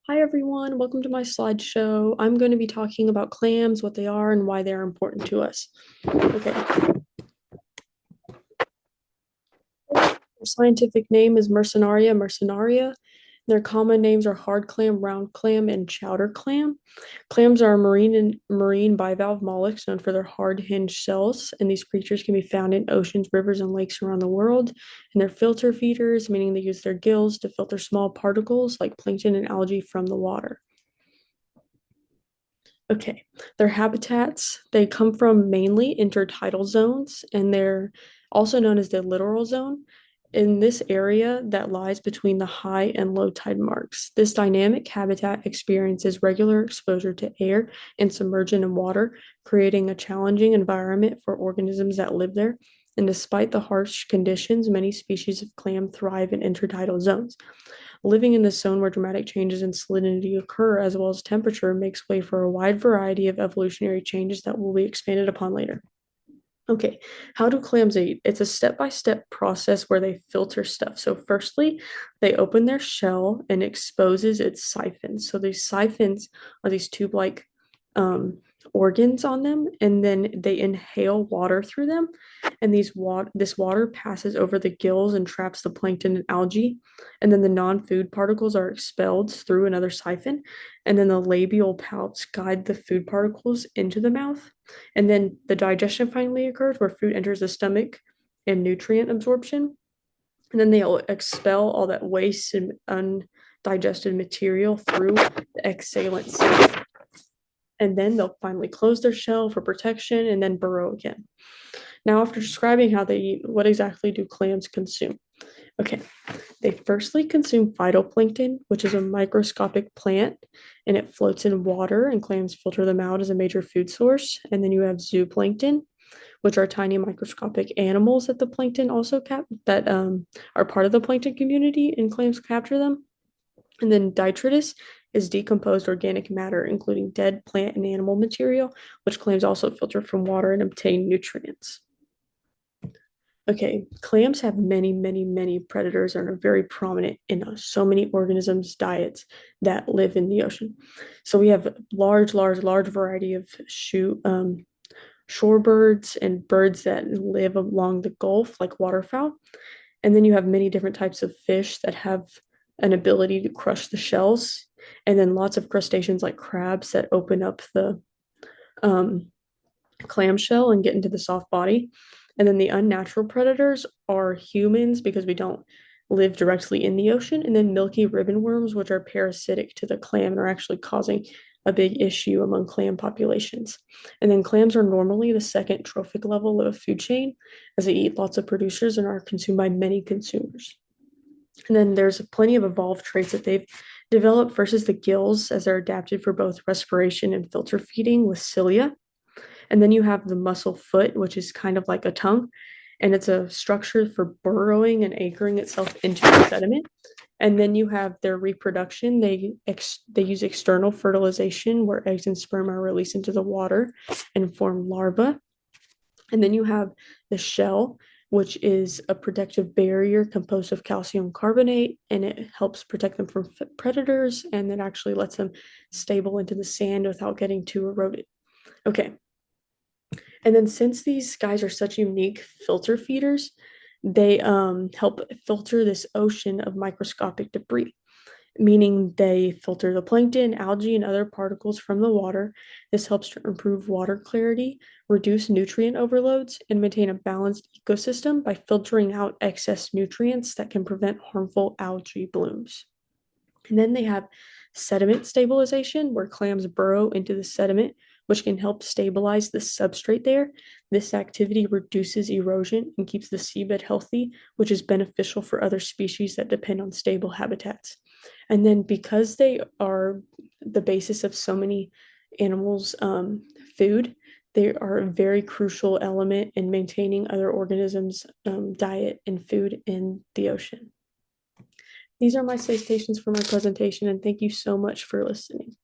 Hi everyone, welcome to my slideshow. I'm going to be talking about clams, what they are, and why they are important to us. Okay, their scientific name is Mercenaria mercenaria. Their common names are hard clam, round clam, and chowder clam. Clams are marine bivalve mollusks known for their hard hinged shells, and these creatures can be found in oceans, rivers, and lakes around the world. And they're filter feeders, meaning they use their gills to filter small particles like plankton and algae from the water. Okay, their habitats, they come from mainly intertidal zones, and they're also known as the littoral zone. In this area that lies between the high and low tide marks, this dynamic habitat experiences regular exposure to air and submersion in water, creating a challenging environment for organisms that live there. And despite the harsh conditions, many species of clam thrive in intertidal zones. Living in this zone where dramatic changes in salinity occur, as well as temperature, makes way for a wide variety of evolutionary changes that will be expanded upon later. Okay, how do clams eat? It's a step-by-step process where they filter stuff. So firstly, they open their shell and exposes its siphons. So these siphons are these tube-like um, organs on them, and then they inhale water through them. And this water passes over the gills and traps the plankton and algae. And then the non-food particles are expelled through another siphon. And then the labial pouch guide the food particles into the mouth. And then the digestion finally occurs where food enters the stomach and nutrient absorption. And then they'll expel all that waste and undigested material through the exhalant cells. And then they'll finally close their shell for protection and then burrow again. Now, after describing how they eat, what exactly do clams consume? Okay, they firstly consume phytoplankton, which is a microscopic plant, and it floats in water, and clams filter them out as a major food source. And then you have zooplankton, which are tiny microscopic animals that the plankton also are part of the plankton community, and clams capture them. And then detritus is decomposed organic matter, including dead plant and animal material, which clams also filter from water and obtain nutrients. Okay, clams have many, many, many predators and are very prominent in so many organisms' diets that live in the ocean. So we have large variety of shorebirds and birds that live along the Gulf, like waterfowl. And then you have many different types of fish that have an ability to crush the shells. And then lots of crustaceans like crabs that open up the um, clamshell and get into the soft body. And then the unnatural predators are humans because we don't live directly in the ocean. And then milky ribbon worms, which are parasitic to the clam and are actually causing a big issue among clam populations. And then clams are normally the second trophic level of a food chain as they eat lots of producers and are consumed by many consumers. And then there's plenty of evolved traits that they've developed versus the gills as they're adapted for both respiration and filter feeding with cilia. And then you have the mussel foot, which is kind of like a tongue, and it's a structure for burrowing and anchoring itself into the sediment. And then you have their reproduction. They use external fertilization, where eggs and sperm are released into the water and form larvae. And then you have the shell, which is a protective barrier composed of calcium carbonate, and it helps protect them from predators, and it actually lets them stable into the sand without getting too eroded. Okay, and then since these guys are such unique filter feeders, they help filter this ocean of microscopic debris, meaning they filter the plankton, algae, and other particles from the water. This helps to improve water clarity, reduce nutrient overloads, and maintain a balanced ecosystem by filtering out excess nutrients that can prevent harmful algae blooms. And then they have sediment stabilization, where clams burrow into the sediment, which can help stabilize the substrate there. This activity reduces erosion and keeps the seabed healthy, which is beneficial for other species that depend on stable habitats. And then because they are the basis of so many animals' food, they are a very crucial element in maintaining other organisms' diet and food in the ocean. These are my citations for my presentation, and thank you so much for listening.